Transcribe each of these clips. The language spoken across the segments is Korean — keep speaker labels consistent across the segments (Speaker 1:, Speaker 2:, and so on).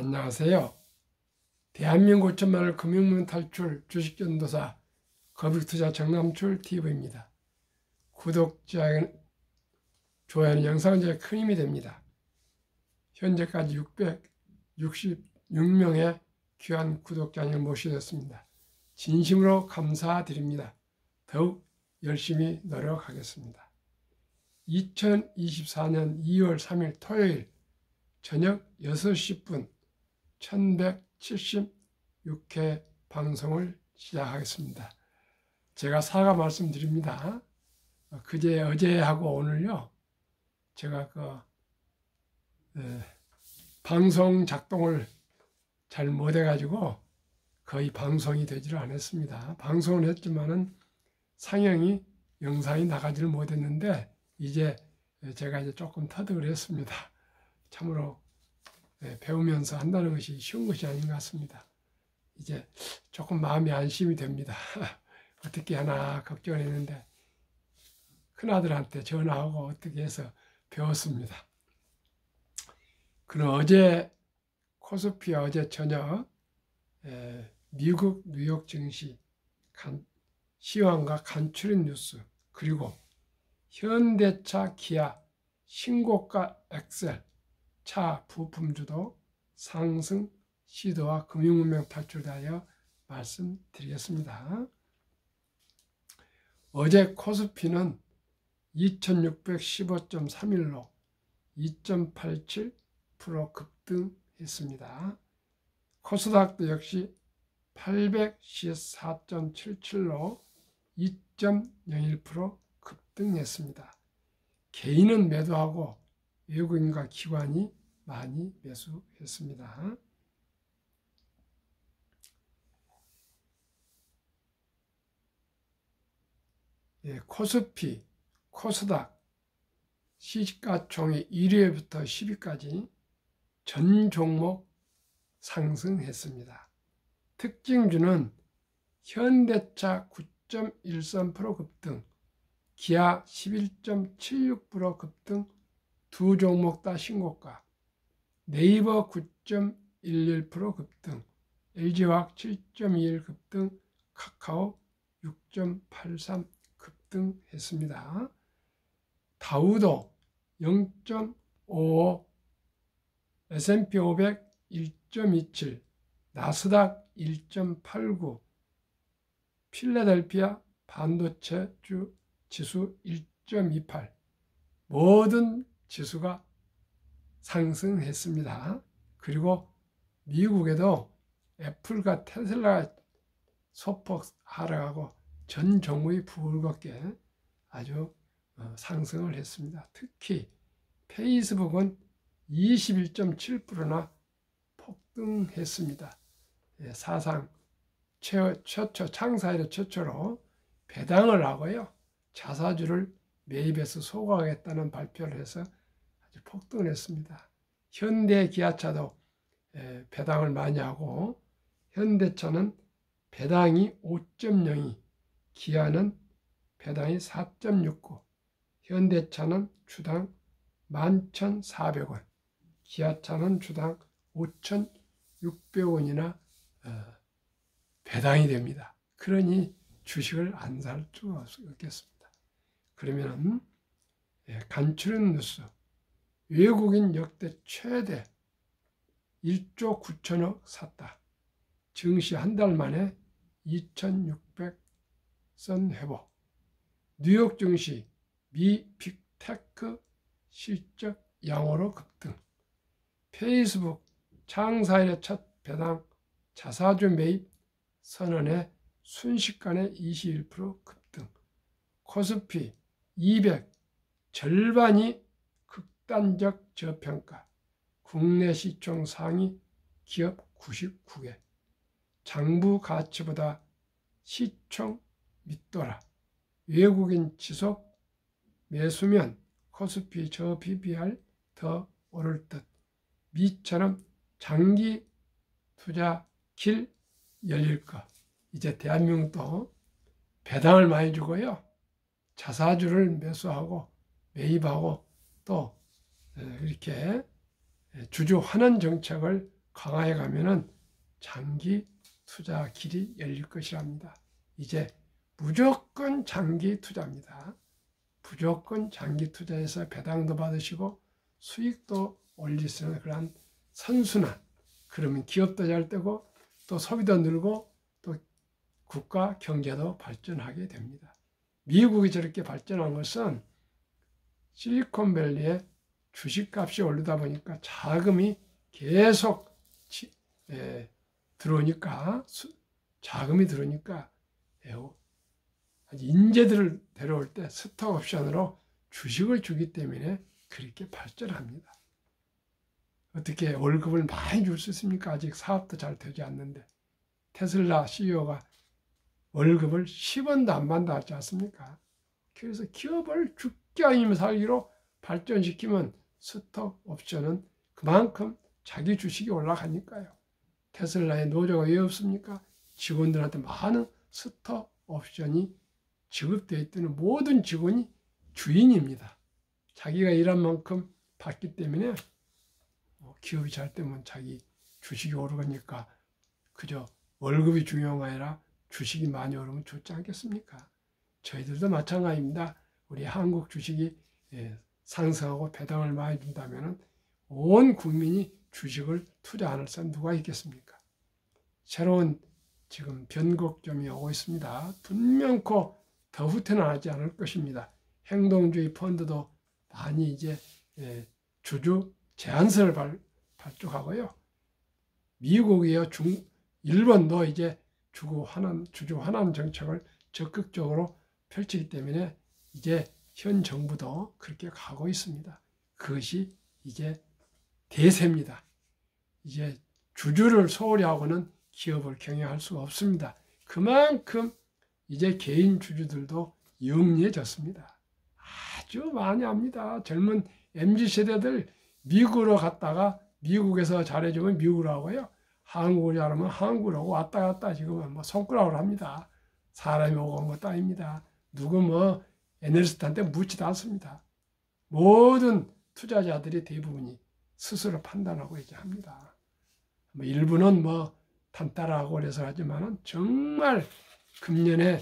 Speaker 1: 안녕하세요. 대한민국 천만을 금융문 탈출 주식전도사 거북투자 정남출 TV입니다. 구독자, 좋아요는 영상제에 큰 힘이 됩니다. 현재까지 666명의 귀한 구독자님을 모시셨습니다. 진심으로 감사드립니다. 더욱 열심히 노력하겠습니다. 2024년 2월 3일 토요일 저녁 6시 분 1176회 방송을 시작하겠습니다. 제가 사과 말씀드립니다. 어제하고 오늘요, 제가 방송 작동을 잘 못해가지고 거의 방송이 되지를 않았습니다. 방송을 했지만은 상영이 영상이 나가지를 못했는데 이제 제가 조금 터득을 했습니다. 참으로 배우면서 한다는 것이 쉬운 것이 아닌 것 같습니다. 이제 조금 마음이 안심이 됩니다. 어떻게 하나 걱정을 했는데 큰아들한테 전화하고 어떻게 해서 배웠습니다. 그럼 어제 코스피 어제 저녁 미국 뉴욕 증시 시황과 간추린 뉴스, 그리고 현대차, 기아 신고가 엑셀 차 부품주도 상승 시도와 금융문명 탈출하여 말씀드리겠습니다. 어제 코스피는 2615.31로 2.87% 급등했습니다. 코스닥도 역시 814.77로 2.01% 급등했습니다. 개인은 매도하고 외국인과 기관이 많이 매수했습니다. 코스피, 코스닥 시가총액 1위부터 10위까지 전 종목 상승했습니다. 특징주는 현대차 9.13% 급등, 기아 11.76% 급등, 두 종목 다 신고가, 네이버 9.11% 급등, LG화학 7.21 급등, 카카오 6.83 급등했습니다. 다우도 0.55, S&P 500 1.27, 나스닥 1.89, 필라델피아 반도체주 지수 1.28, 모든 지수가 상승했습니다. 그리고 미국에도 애플과 테슬라가 소폭 하락하고 전 종목이 붉게 아주 상승을 했습니다. 특히 페이스북은 21.7%나 폭등했습니다. 사상 최초 창사일의 최초로 배당을 하고요, 자사주를 매입해서 소거하겠다는 발표를 해서 아주 폭등을 했습니다. 현대 기아차도 배당을 많이 하고, 현대차는 배당이 5.02, 기아는 배당이 4.69, 현대차는 주당 11,400원, 기아차는 주당 5,600원이나 배당이 됩니다. 그러니 주식을 안 살 수가 없겠습니다. 그러면 간추린 뉴스, 외국인 역대 최대 1조 9천억 샀다. 증시 한 달 만에 2,600선 회복. 뉴욕 증시 미 빅테크 실적 양호로 급등. 페이스북 창사일의 첫 배당 자사주 매입 선언에 순식간에 21% 급등. 코스피 200 절반이 극단적 저평가. 국내 시총 상위 기업 99개. 장부 가치보다 시총 밑돌아. 외국인 지속 매수면 코스피 저 PBR 더 오를 듯. 미처럼 장기 투자 길 열릴 것. 이제 대한민국도 배당을 많이 주고요, 자사주를 매수하고 매입하고 또 이렇게 주주 환원 정책을 강화해 가면은 장기 투자 길이 열릴 것이랍니다. 이제 무조건 장기 투자입니다. 무조건 장기 투자해서 배당도 받으시고 수익도 올릴 수 있는 그런 선순환. 그러면 기업도 잘 되고 또 소비도 늘고 또 국가 경제도 발전하게 됩니다. 미국이 저렇게 발전한 것은 실리콘밸리에 주식값이 오르다 보니까 자금이 계속 들어오니까 자금이 들어오니까 인재들을 데려올 때 스톡 옵션으로 주식을 주기 때문에 그렇게 발전합니다. 어떻게 월급을 많이 줄 수 있습니까? 아직 사업도 잘 되지 않는데. 테슬라 CEO가 월급을 10원도 안 받는다 하지 않습니까? 그래서 기업을 죽기 아니면 살기로 발전시키면 스톡 옵션은 그만큼 자기 주식이 올라가니까요. 테슬라의 노조가 왜 없습니까? 직원들한테 많은 스톡 옵션이 지급되어 있다는 모든 직원이 주인입니다. 자기가 일한 만큼 받기 때문에 기업이 잘 되면 자기 주식이 오르니까 그저 월급이 중요한 게 아니라 주식이 많이 오르면 좋지 않겠습니까? 저희들도 마찬가지입니다. 우리 한국 주식이 상승하고 배당을 많이 준다면 온 국민이 주식을 투자 안 할 사람 누가 있겠습니까? 새로운 지금 변곡점이 오고 있습니다. 분명코 더 후퇴나지 않을 것입니다. 행동주의 펀드도 많이 이제 주주 제한서를 발족하고요. 미국이요, 일본도 이제 주주 환원 정책을 적극적으로 펼치기 때문에 이제 현 정부도 그렇게 가고 있습니다. 그것이 이제 대세입니다. 이제 주주를 소홀히 하고는 기업을 경영할 수가 없습니다. 그만큼 이제 개인 주주들도 영리해졌습니다. 아주 많이 합니다. 젊은 MZ세대들 미국으로 갔다가 미국에서 잘해주면 미국으로 하고요. 한국을 잘하면 한국으로 하고 왔다 갔다 지금은 뭐 손가락으로 합니다. 사람이 오고 온 것도 아닙니다. 누구 뭐 애널리스트한테 묻지도 않습니다. 모든 투자자들이 대부분이 스스로 판단하고 이제 합니다. 뭐 일부는 뭐 단따라하고 그래서 하지만은 정말 금년에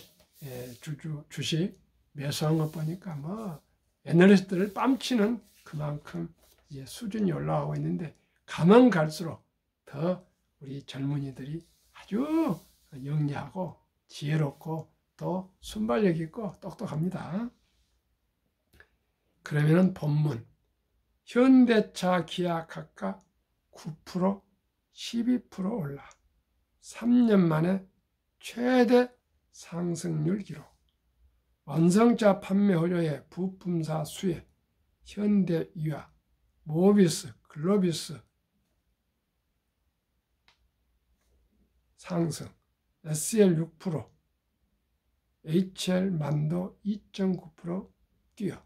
Speaker 1: 주식 매수한 것 보니까 뭐 애널리스트를 뺨치는 그만큼 이제 수준이 올라가고 있는데 가면 갈수록 더 우리 젊은이들이 아주 영리하고 지혜롭고 또 순발력 있고 똑똑합니다. 그러면은 본문 현대차, 기아 각각 9%, 12% 올라 3년 만에 최대 상승률 기록. 완성차 판매 호조의 부품사 수혜, 현대유아, 모비스, 글로비스 상승, SL 6%, HL 만도 2.9% 뛰어.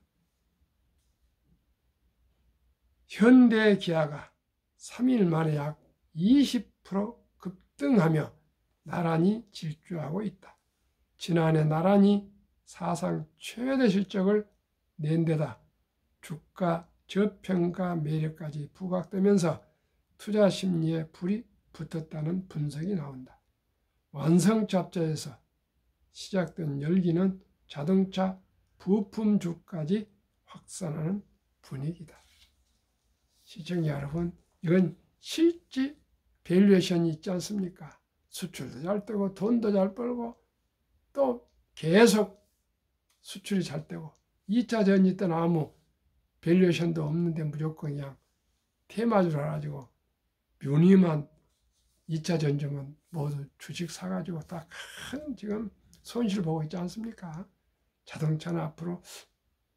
Speaker 1: 현대 기아가 3일 만에 약 20% 급등하며 나란히 질주하고 있다. 지난해 나란히 사상 최대 실적을 낸 데다 주가 저평가 매력까지 부각되면서 투자 심리에 불이 붙었다는 분석이 나온다. 완성차업자에서 시작된 열기는 자동차 부품주까지 확산하는 분위기다. 시청자 여러분, 이건 실제 밸류에이션이 있지 않습니까? 수출도 잘 되고 돈도 잘 벌고 또 계속 수출이 잘 되고 2차 전지 때는 아무 밸류에이션도 없는데 무조건 그냥 테마주로 해가지고 뮤니만 2차 전지만 모두 주식 사가지고 다 큰 지금 손실 보고 있지 않습니까? 자동차는 앞으로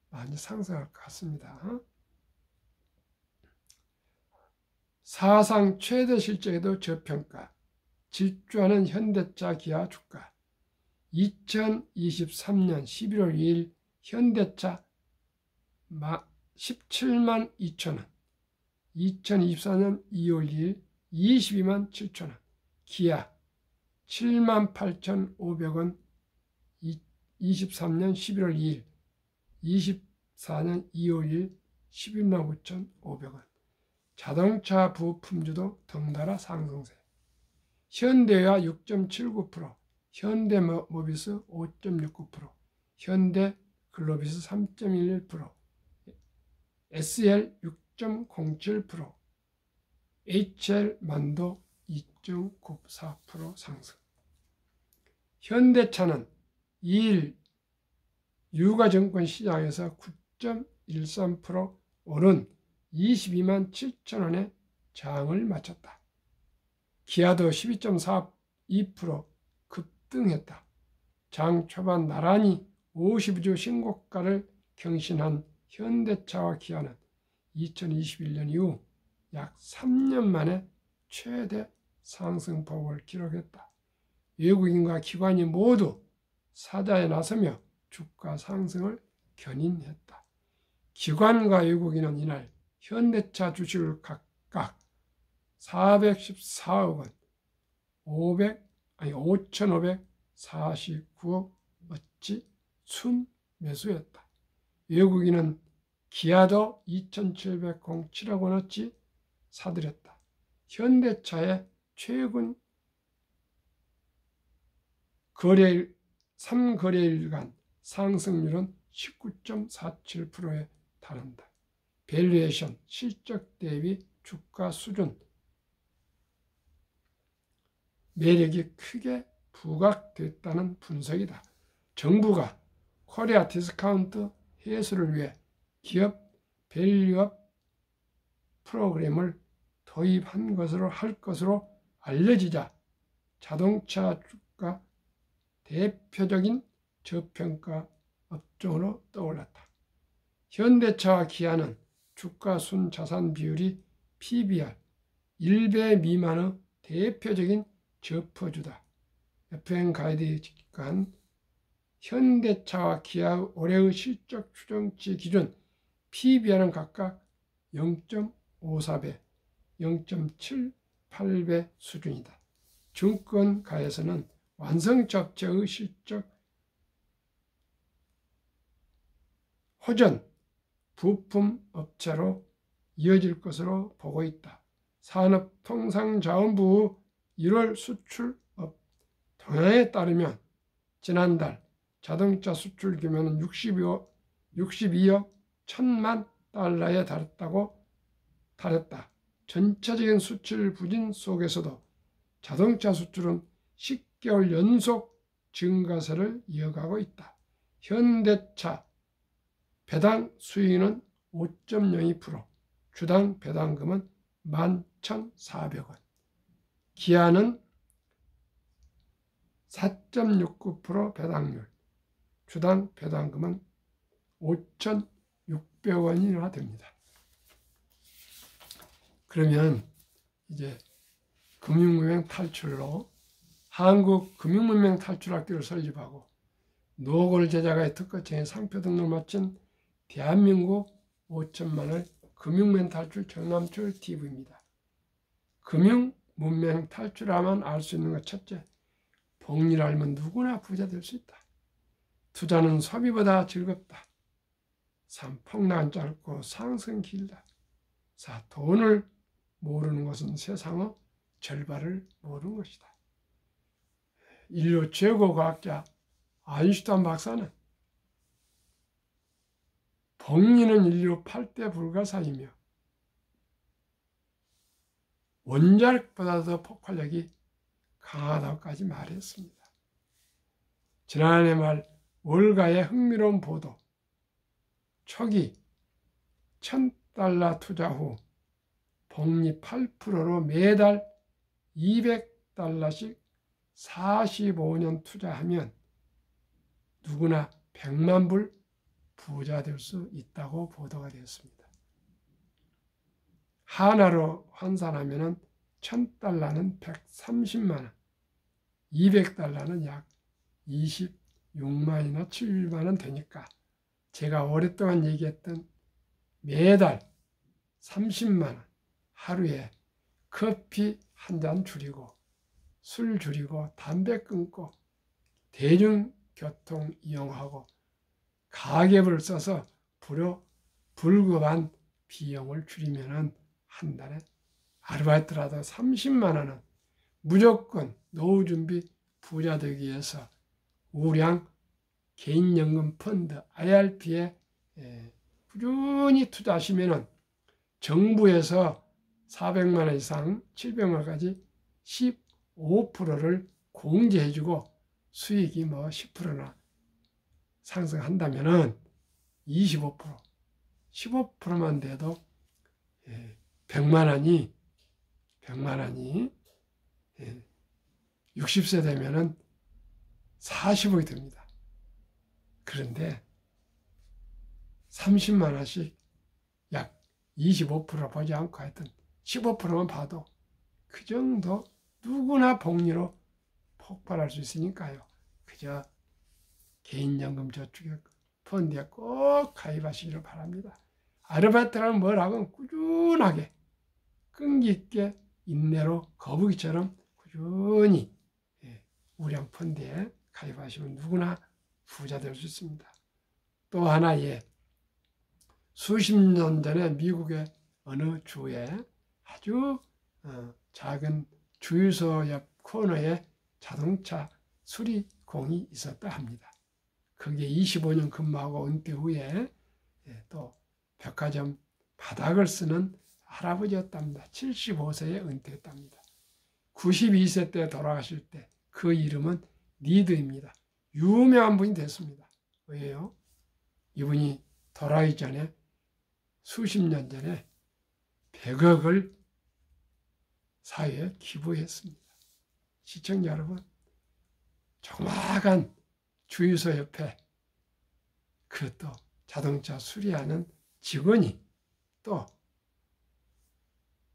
Speaker 1: 많이 상승할 것 같습니다. 사상 최대 실적에도 저평가, 질주하는 현대차 기아 주가. 2023년 11월 2일 현대차 17만 2천원, 2024년 2월 2일 22만 7천원, 기아 7만 8,500원, 23년 11월 2일, 24년 2월 2일 11만 9,500원. 자동차 부품주도 덩달아 상승세. 현대화 6.79%, 현대모비스 5.69%, 현대글로비스 3.11%, SL 6.07%, HL만도 2.94% 상승. 현대차는 2일 유가증권 시장에서 9.13% 오른 22만 7천 원에 장을 마쳤다. 기아도 12.42% 급등했다. 장 초반 나란히 52주 신고가를 경신한 현대차와 기아는 2021년 이후 약 3년 만에 최대 상승폭을 기록했다. 외국인과 기관이 모두 사자에 나서며 주가 상승을 견인했다. 기관과 외국인은 이날 현대차 주식을 각각 414억 원, 5,549억 어치 순매수했다. 외국인은 기아도 2,707억 원어치 사들였다. 현대차의 최근 3거래일간 상승률은 19.47%에 달한다. 밸류에이션, 실적 대비 주가 수준, 매력이 크게 부각됐다는 분석이다. 정부가 코리아 디스카운트 해소를 위해 기업 밸류업 프로그램을 도입한 것으로 할 것으로 알려지자 자동차 주가 대표적인 저평가 업종으로 떠올랐다. 현대차와 기아는 주가 순자산 비율이 PBR 1배 미만의 대표적인 저퍼주다. FN 가이드에 집계한 현대차와 기아의 올해의 실적 추정치 기준 PBR은 각각 0.54배, 0.78배 수준이다. 증권가에서는 완성접체의 실적 호전 부품 업체로 이어질 것으로 보고 있다. 산업통상자원부의 1월 수출업 동향에 따르면 지난달 자동차 수출 규모는 62억 1천만 달러에 달했다. 전체적인 수출 부진 속에서도 자동차 수출은 10개월 연속 증가세를 이어가고 있다. 현대차 배당 수익은 5.02%, 주당 배당금은 11,400원. 기아는 4.69% 배당률, 주당 배당금은 5,600원이나 됩니다. 그러면 이제 금융문명 탈출로 한국금융문명 탈출학교를 설립하고 노골 제자가의 특허청에 상표 등록을 마친 대한민국 5천만을 금융문명 탈출 정남철 TV입니다. 금융문명 탈출하면 알 수 있는 것 첫째, 복리를 알면 누구나 부자 될 수 있다. 투자는 소비보다 즐겁다. 3. 폭락은 짧고 상승 길다. 4. 돈을 모르는 것은 세상의 절반을 모르는 것이다. 인류 최고 과학자 아인슈타인 박사는 복리는 인류 8대 불가사이며 원자력보다도 폭발력이 강하다고까지 말했습니다. 지난해 말 월가의 흥미로운 보도, 초기 $1,000 투자 후 복리 8%로 매달 $200씩 45년 투자하면 누구나 100만 불 부자 될 수 있다고 보도가 되었습니다. 하나로 환산하면 $1,000는 130만 원, $200는 약 26만이나 7만 원 되니까 제가 오랫동안 얘기했던 매달 30만 원, 하루에 커피 한 잔 줄이고 술 줄이고 담배 끊고 대중교통 이용하고 가계부를 써서 불급한 비용을 줄이면 한 달에 아르바이트라도 30만 원은 무조건 노후준비 부자 되기 위해서 우량 개인연금 펀드 IRP에 꾸준히 투자하시면은 정부에서 400만 원 이상 700만 원까지 15%를 공제해주고 수익이 뭐 10%나 상승한다면은 25%, 15%만 돼도 100만 원이 60세 되면은 40억이 됩니다. 그런데 30만 원씩 약 25% 보지 않고 하여튼 15%만 봐도 그 정도 누구나 복리로 폭발할 수 있으니까요. 그저 개인연금 저축 펀드에 꼭 가입하시기를 바랍니다. 아르바이트라는 뭘 하건 꾸준하게 끈기 있게 인내로 거북이처럼 꾸준히 우량 펀드에 가입하시면 누구나 부자 될 수 있습니다. 또 하나의 수십 년 전에 미국의 어느 주에 아주 작은 주유소 옆 코너에 자동차 수리공이 있었다 합니다. 그게 25년 근무하고 은퇴 후에 또 백화점 바닥을 쓰는 할아버지였답니다. 75세에 은퇴했답니다. 92세 때 돌아가실 때 그 이름은 니드입니다. 유명한 분이 됐습니다. 왜요? 이분이 돌아가기 전에 수십 년 전에 100억을 사회에 기부했습니다. 시청자 여러분, 조그마한 주유소 옆에 그 또 자동차 수리하는 직원이 또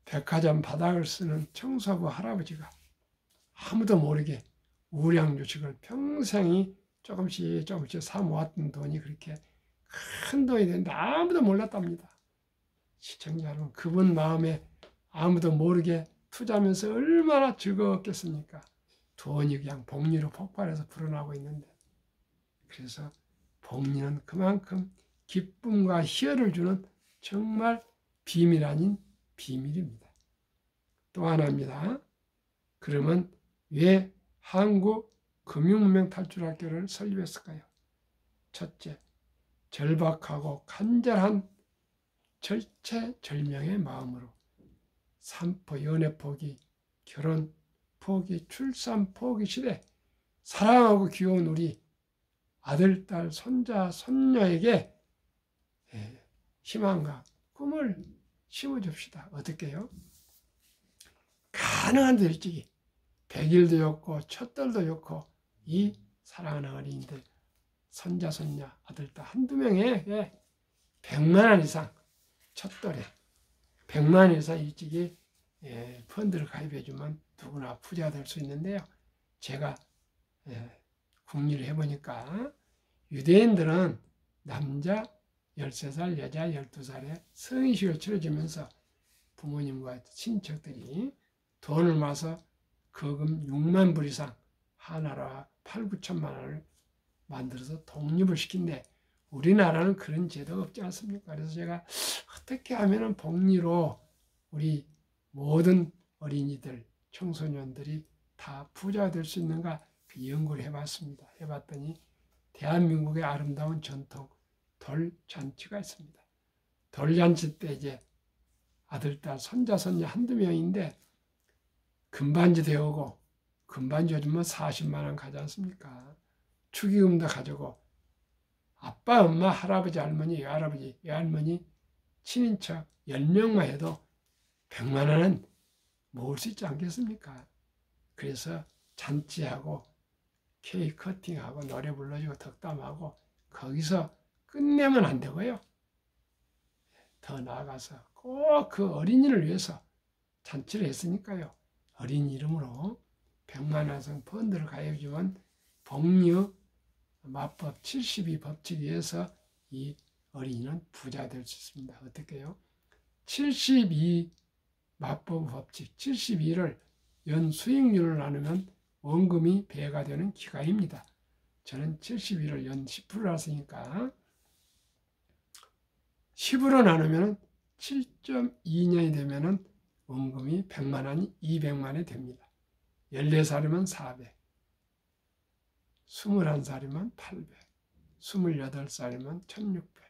Speaker 1: 백화점 바닥을 쓰는 청소부 할아버지가 아무도 모르게 우량 주식을 평생이 조금씩 사 모았던 돈이 그렇게 큰 돈이 되는데 아무도 몰랐답니다. 시청자 여러분, 그분 마음에 아무도 모르게 투자하면서 얼마나 즐거웠겠습니까? 돈이 그냥 복리로 폭발해서 불어나고 있는데, 그래서 복리는 그만큼 기쁨과 희열을 주는 정말 비밀 아닌 비밀입니다. 또 하나입니다. 그러면 왜 한국 금융문명 탈출학교를 설립했을까요? 첫째, 절박하고 간절한 절체절명의 마음으로 산포, 연애 포기, 결혼 포기, 출산 포기 시대 사랑하고 귀여운 우리 아들, 딸, 손자, 손녀에게 희망과 꿈을 심어줍시다. 어떻게 해요? 가능한 데 일찍이 100일도 좋고 첫달도 좋고 이 사랑하는 어린이들 손자, 손녀, 아들, 딸 한두 명에 100만 원 이상 첫달에 100만 원 이상 일찍이 펀드를 가입해주면 누구나 부자가 될 수 있는데요. 제가 궁리를 해보니까 유대인들은 남자 13살, 여자 12살에 성인식을 치러주면서 부모님과 친척들이 돈을 모아서 거금 6만 불 이상 하나라 8, 9천만 원을 만들어서 독립을 시킨데 우리나라는 그런 제도가 없지 않습니까? 그래서 제가 어떻게 하면 복리로 우리 모든 어린이들, 청소년들이 다 부자가 될 수 있는가 그 연구를 해봤습니다. 해봤더니 대한민국의 아름다운 전통 돌잔치가 있습니다. 돌잔치 때 이제 아들, 딸, 손자, 손녀 한두 명인데 금반지 데우고 금반지 요즘은 40만 원 가지 않습니까? 축의금도 가지고 아빠, 엄마, 할아버지, 할머니, 외할아버지, 외할머니, 친인척 10명만 해도 100만 원은 모을 수 있지 않겠습니까? 그래서 잔치하고 케이크 커팅하고 노래 불러주고 덕담하고 거기서 끝내면 안 되고요. 더 나아가서 꼭 그 어린이를 위해서 잔치를 했으니까요. 어린이 이름으로 100만 원 이상 펀드를 가입해주면 복리 마법 72법칙에 의해서 이 어린이는 부자 될 수 있습니다. 어떻게 해요? 72 마법 법칙 72를 연 수익률을 나누면 원금이 배가 되는 기가입니다. 저는 72를 연 10%라 쓰니까 10으로 나누면 7.2년이 되면은 원금이 100만 원이 200만 원이 됩니다. 14살이면 400, 21살이면 800, 28살이면 1600,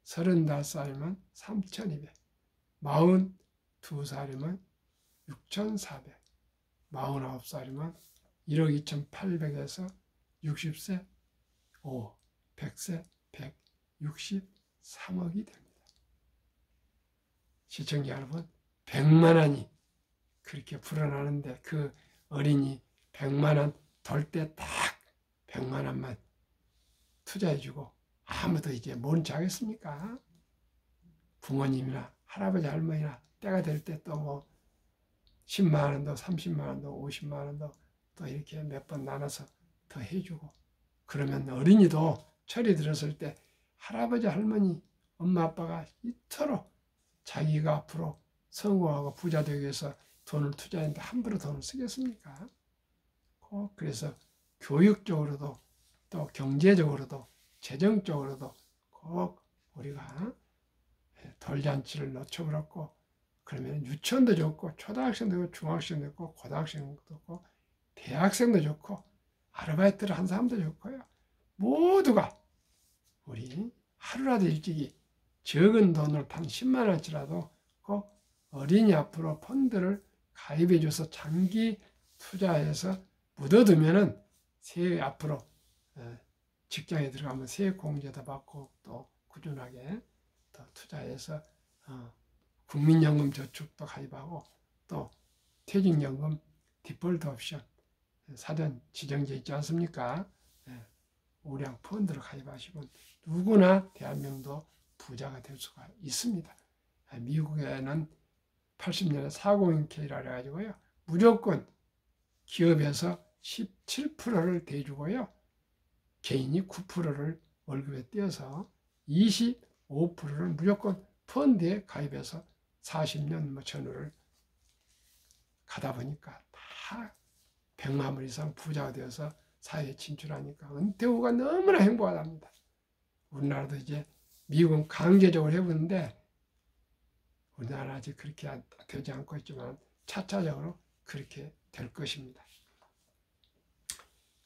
Speaker 1: 35살이면 3200, 42살이면 6400, 49살이면 1억 2800에서 60세 5, 100세 163억이 됩니다. 시청자 여러분, 100만 원이 그렇게 불어나는데 그 어린이 100만 원 돌 때 딱 100만 원만 투자해주고 아무도 이제 모른 척 하겠습니까? 부모님이나 할아버지 할머니나 때가 될 때 또 뭐 10만 원도 30만 원도 50만 원도 또 이렇게 몇 번 나눠서 더 해주고, 그러면 어린이도 철이 들었을 때 할아버지 할머니 엄마 아빠가 이토록 자기가 앞으로 성공하고 부자 되기 위해서 돈을 투자했는데 함부로 돈을 쓰겠습니까? 그래서 교육적으로도 또 경제적으로도 재정적으로도 꼭 우리가 돌잔치를 놓쳐버렸고, 그러면 유치원도 좋고 초등학생도 좋고 중학생도 좋고 고등학생도 좋고 대학생도 좋고 아르바이트를 한 사람도 좋고요. 모두가 우리 하루라도 일찍이 적은 돈을 단 10만 원치라도 꼭 어린이 앞으로 펀드를 가입해줘서 장기 투자해서 묻어두면은 새해 앞으로 직장에 들어가면 세액공제도 받고 또 꾸준하게 또 투자해서 국민연금 저축도 가입하고 또 퇴직연금 디폴트 옵션 사전 지정돼 있지 않습니까? 우량 펀드를 가입하시면 누구나 대한민국도 부자가 될 수가 있습니다. 미국에는 80년에 401k라 해가지고요, 무조건 기업에서 17%를 대주고요, 개인이 9%를 월급에 떼어서 25%를 무조건 펀드에 가입해서 40년 전후를 가다 보니까 다 100만 불 이상 부자가 되어서 사회에 진출하니까 은퇴 후가 너무나 행복하답니다. 우리나라도 이제 미국은 강제적으로 해보는데 우리나라 아직 그렇게 되지 않고 있지만 차차적으로 그렇게 될 것입니다.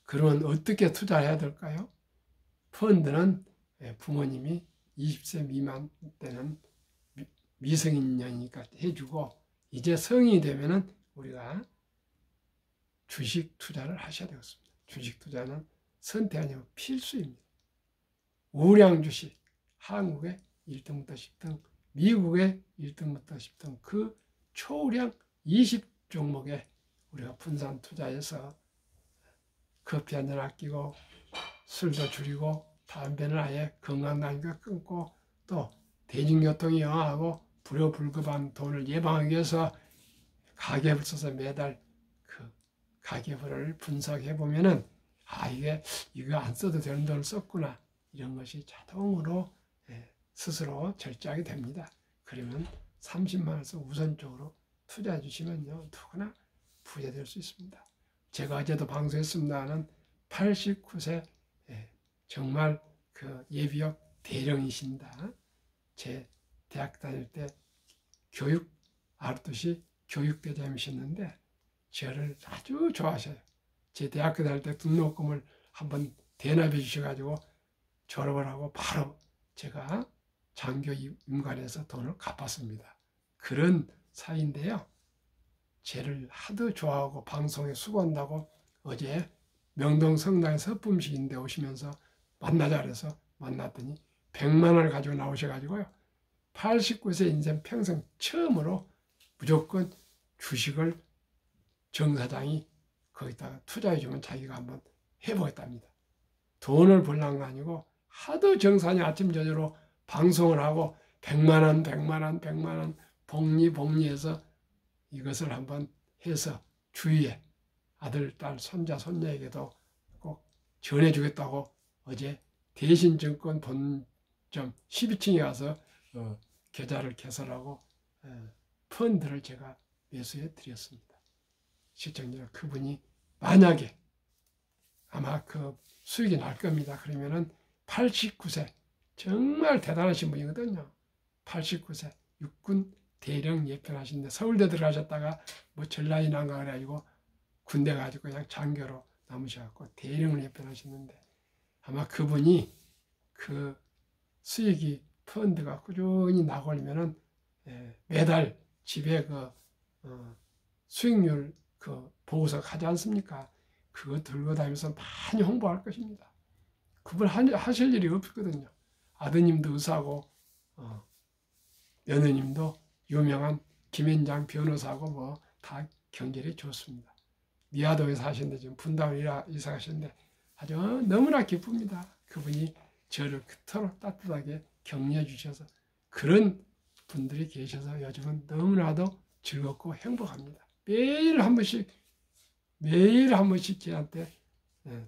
Speaker 1: 그러면 어떻게 투자해야 될까요? 펀드는 부모님이 20세 미만 때는 미성년이니까 해주고, 이제 성인이 되면은 우리가 주식 투자를 하셔야 되겠습니다. 주식 투자는 선택 아니면 필수입니다. 우량 주식, 한국의 1등부터 10등, 미국의 1등부터 10등, 그 초우량 20종목에 우리가 분산 투자해서 커피 한잔 아끼고 술도 줄이고 담배는 아예 건강하니까 끊고 또 대중교통이 영하고 불효불급한 돈을 예방하기 위해서 가계부를 써서 매달 그 가계부를 분석해 보면은 이거 안 써도 되는 돈을 썼구나, 이런 것이 자동으로 스스로 절제하게 됩니다. 그러면 30만 원에서 우선적으로 투자해 주시면요, 누구나 부자 될 수 있습니다. 제가 어제도 방송했습니다는 89세 정말 그 예비역 대령이십니다. 제 대학 다닐 때 교육 아르토시 교육대장이셨는데 저를 아주 좋아하셔요. 제 대학교 다닐 때 등록금을 한번 대납해 주셔가지고 졸업을 하고 바로 제가 장교 임관해서 돈을 갚았습니다. 그런 사이인데요, 쟤를 하도 좋아하고 방송에 수고한다고 어제 명동 성당에 서품식인데 오시면서 만나자 그래서 만났더니 100만 원을 가지고 나오셔가지고요, 89세 인생 평생 처음으로 무조건 주식을 정 사장이 거기다가 투자해주면 자기가 한번 해보겠답니다. 돈을 벌란 거 아니고 하도 정사장이 아침 저녁으로 방송을 하고 100만 원, 100만 원, 100만 원 복리해서 이것을 한번 해서 주위에 아들, 딸, 손자, 손녀에게도 꼭 전해주겠다고 어제 대신증권 본점 12층에 가서 계좌를 개설하고 펀드를 제가 매수해 드렸습니다. 시청자, 그분이 만약에 아마 그 수익이 날 겁니다. 그러면은 89세 정말 대단하신 분이거든요. 89세 육군 대령 예편하신데 서울대 들어가셨다가 뭐 전라인 난가 그래가지고 군대 가지고 그냥 장교로 남으셔갖고 대령을 예편하셨는데 아마 그분이 그 수익이 펀드가 꾸준히 나고 오면은 매달 집에 그 수익률 그 보고서 가지 않습니까? 그거 들고 다니면서 많이 홍보할 것입니다. 그분 하실 일이 없거든요. 아드님도 의사고 며느님도 유명한 김현장 변호사고 뭐 다 경제력이 좋습니다. 미아도에 사시는데 지금 분당으로 이사 가셨는데 아주 너무나 기쁩니다. 그분이 저를 그토록 따뜻하게 격려해 주셔서 그런 분들이 계셔서 요즘은 너무나도 즐겁고 행복합니다. 매일 한 번씩 저한테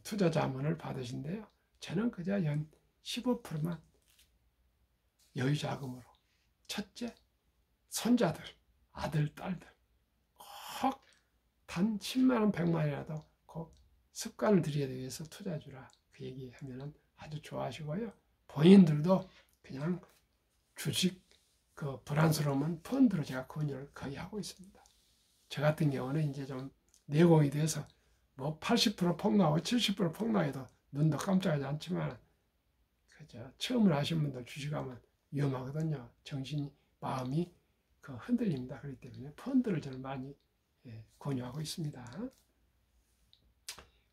Speaker 1: 투자 자문을 받으신데요. 저는 그저 연 15%만 여유 자금으로 첫째, 손자들, 아들, 딸들 꼭 단 10만 원, 100만 원이라도 꼭 습관을 들여야 위해서 투자 주라 그 얘기하면 아주 좋아하시고요. 본인들도 그냥 주식 그 불안스러우면 펀드로 제가 권유를 거의 하고 있습니다. 저 같은 경우는 이제 좀 내공이 돼서 뭐 80% 폭락하고 70% 폭락해도 눈도 깜짝하지 않지만 그저 처음을 하신 분들 주식하면 위험하거든요. 정신이 마음이 그 흔들립니다. 그렇기 때문에 펀드를 저는 많이 권유하고 있습니다.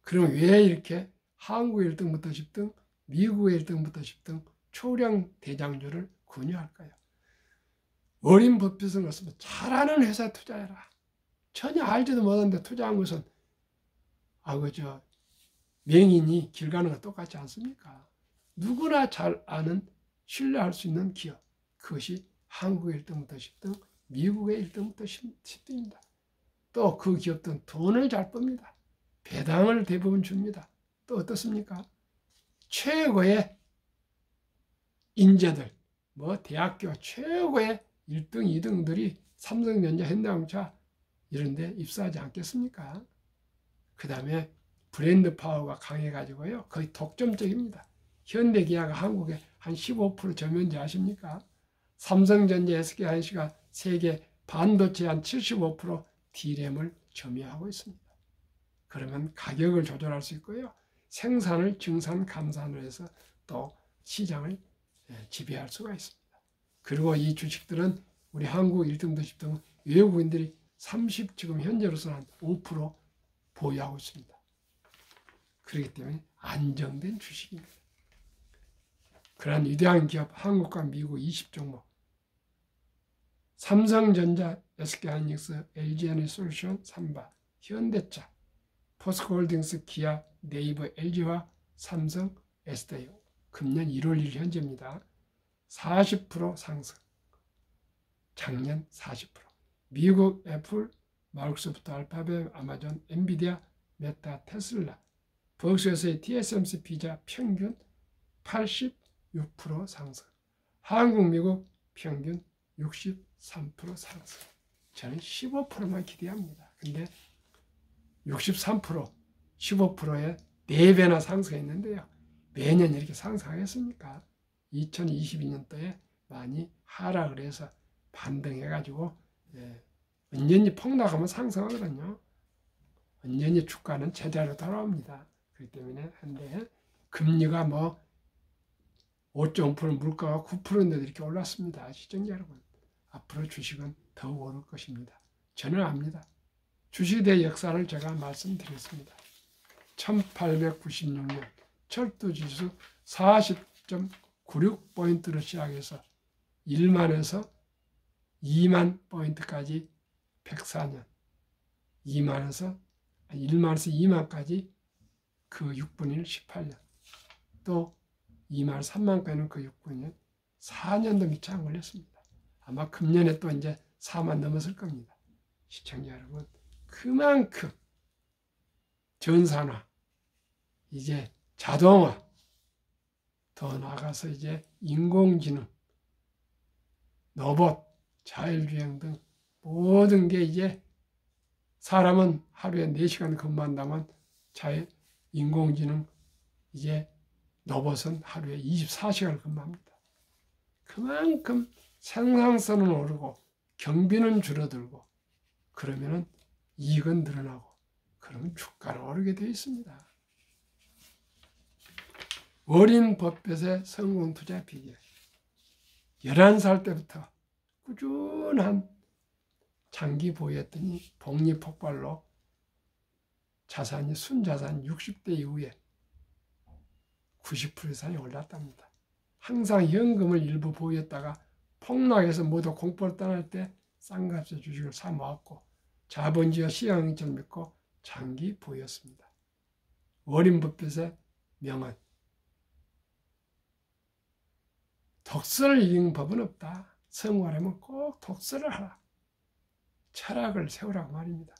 Speaker 1: 그럼 왜 이렇게 한국의 1등부터 10등, 미국의 1등부터 10등 초량 대장주를 권유할까요? 워렌 버핏은 그렇습니다. 잘하는 회사에 투자해라. 전혀 알지도 못하는데 투자한 것은 그저 명인이 길 가는 거 똑같지 않습니까? 누구나 잘 아는 신뢰할 수 있는 기업. 그것이 한국의 1등부터 10등, 미국의 1등부터 10등입니다. 또 그 기업들은 돈을 잘 빱니다. 배당을 대부분 줍니다. 또 어떻습니까? 최고의 인재들, 뭐 대학교 최고의 1등, 2등들이 삼성전자, 현대자동차 이런 데 입사하지 않겠습니까? 그 다음에 브랜드 파워가 강해가지고요. 거의 독점적입니다. 현대기아가 한국에 한 15% 점유인지 아십니까? 삼성전자, SK하이닉스가 세계 반도체 한 75% D램을 점유하고 있습니다. 그러면 가격을 조절할 수 있고요. 생산을 증산, 감산을 해서 또 시장을 지배할 수가 있습니다. 그리고 이 주식들은 우리 한국 1등도 10등 외국인들이 지금 현재로서는 한 5% 보유하고 있습니다. 그렇기 때문에 안정된 주식입니다. 그러한 위대한 기업 한국과 미국 20종목 삼성전자, SK하이닉스, LG에너지솔루션, 삼바, 현대차, 포스코홀딩스, 기아, 네이버, LG와 삼성, SDI 금년 1월 1일 현재입니다. 40% 상승. 작년 40%. 미국 애플, 마이크로소프트, 알파벳, 아마존, 엔비디아, 메타, 테슬라, 버크셔스의 TSMC 피자 평균 86% 상승. 한국, 미국 평균 63% 상승. 저는 15%만 기대합니다. 근데 63%, 15%에 4배나 상승했는데요. 매년 이렇게 상승하겠습니까? 2022년도에 많이 하락을 해서 반등해가지고 언제니 폭락하면 상승하거든요. 언제니 주가는 제대로 돌아옵니다. 그렇기 때문에 한데 금리가 뭐 5.5% 물가가 9%인데도 이렇게 올랐습니다. 시청자 여러분. 앞으로 주식은 더욱 오를 것입니다. 저는 압니다. 주식에 대한 역사를 제가 말씀드렸습니다. 1896년 철도지수 40.96포인트로 시작해서 1만에서 2만 포인트까지 104년, 1만에서 2만까지 그 6분의 1 18년, 또 2만 3만까지는 그 6분의 1 4년도 미처 안 걸렸습니다. 아마 금년에 또 이제 4만 넘었을 겁니다. 시청자 여러분, 그만큼 전산화, 이제 자동화, 더 나아가서 이제 인공지능, 로봇, 자율주행 등 모든 게 이제 사람은 하루에 4시간 근무한다면 인공지능, 이제 로봇은 하루에 24시간을 근무합니다. 그만큼 생산성은 오르고 경비는 줄어들고 그러면은 이익은 늘어나고 그러면 주가는 오르게 되어 있습니다. 어린 버핏의 성공 투자 비결. 11살 때부터 꾸준한 장기 보유했더니 복리 폭발로 자산이 순자산 60대 이후에 90% 이상이 올랐답니다. 항상 현금을 일부 보유했다가 폭락해서 모두 공포를 떠날 때 싼 값의 주식을 사 모았고 자본주의와 시장을 믿고 장기 보유했습니다. 워린 버핏의 명언. 독서를 이기는 법은 없다. 성공하려면 꼭 독서를 하라. 철학을 세우라고 말입니다.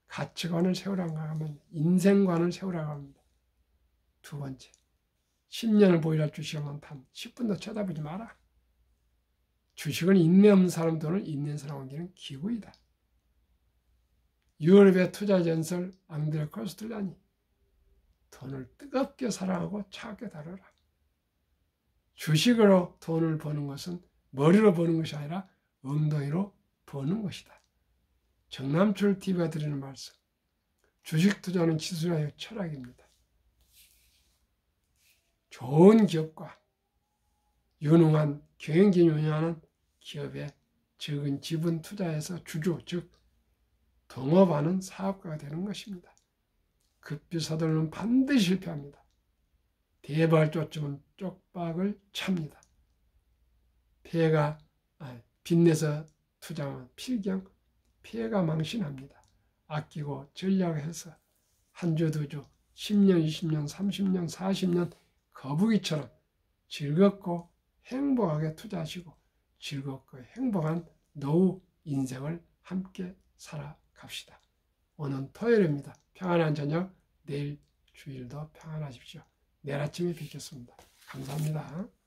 Speaker 1: 가치관을 세우라고 하면 인생관을 세우라고 합니다. 두 번째, 10년을 보유할 주식을 많다면 10분도 쳐다보지 마라. 주식은 인내 없는 사람 돈을 있는 사람 옮기는 기구이다. 유럽의 투자 전설 앙드레 코스텔라니. 돈을 뜨겁게 사랑하고 차갑게 다뤄라. 주식으로 돈을 버는 것은 머리로 버는 것이 아니라 엉덩이로 버는 것이다. 정남철 TV가 드리는 말씀. 주식 투자는 지수하여 철학입니다. 좋은 기업과 유능한 경영진이 운영하는 기업에 적은 지분 투자에서 주주, 즉 동업하는 사업가가 되는 것입니다. 급비 서둘러는 반드시 실패합니다. 대박을 쫓으면 쪽박을 찹니다. 빚내서 투자하면 필경 피해가 망신합니다. 아끼고 전략해서 한 주, 두 주, 10년, 20년, 30년, 40년 거북이처럼 즐겁고 행복하게 투자하시고 즐겁고 행복한 노후 인생을 함께 살아갑시다. 오늘 토요일입니다. 평안한 저녁, 내일 주일도 평안하십시오. 내일 아침에 뵙겠습니다. 감사합니다.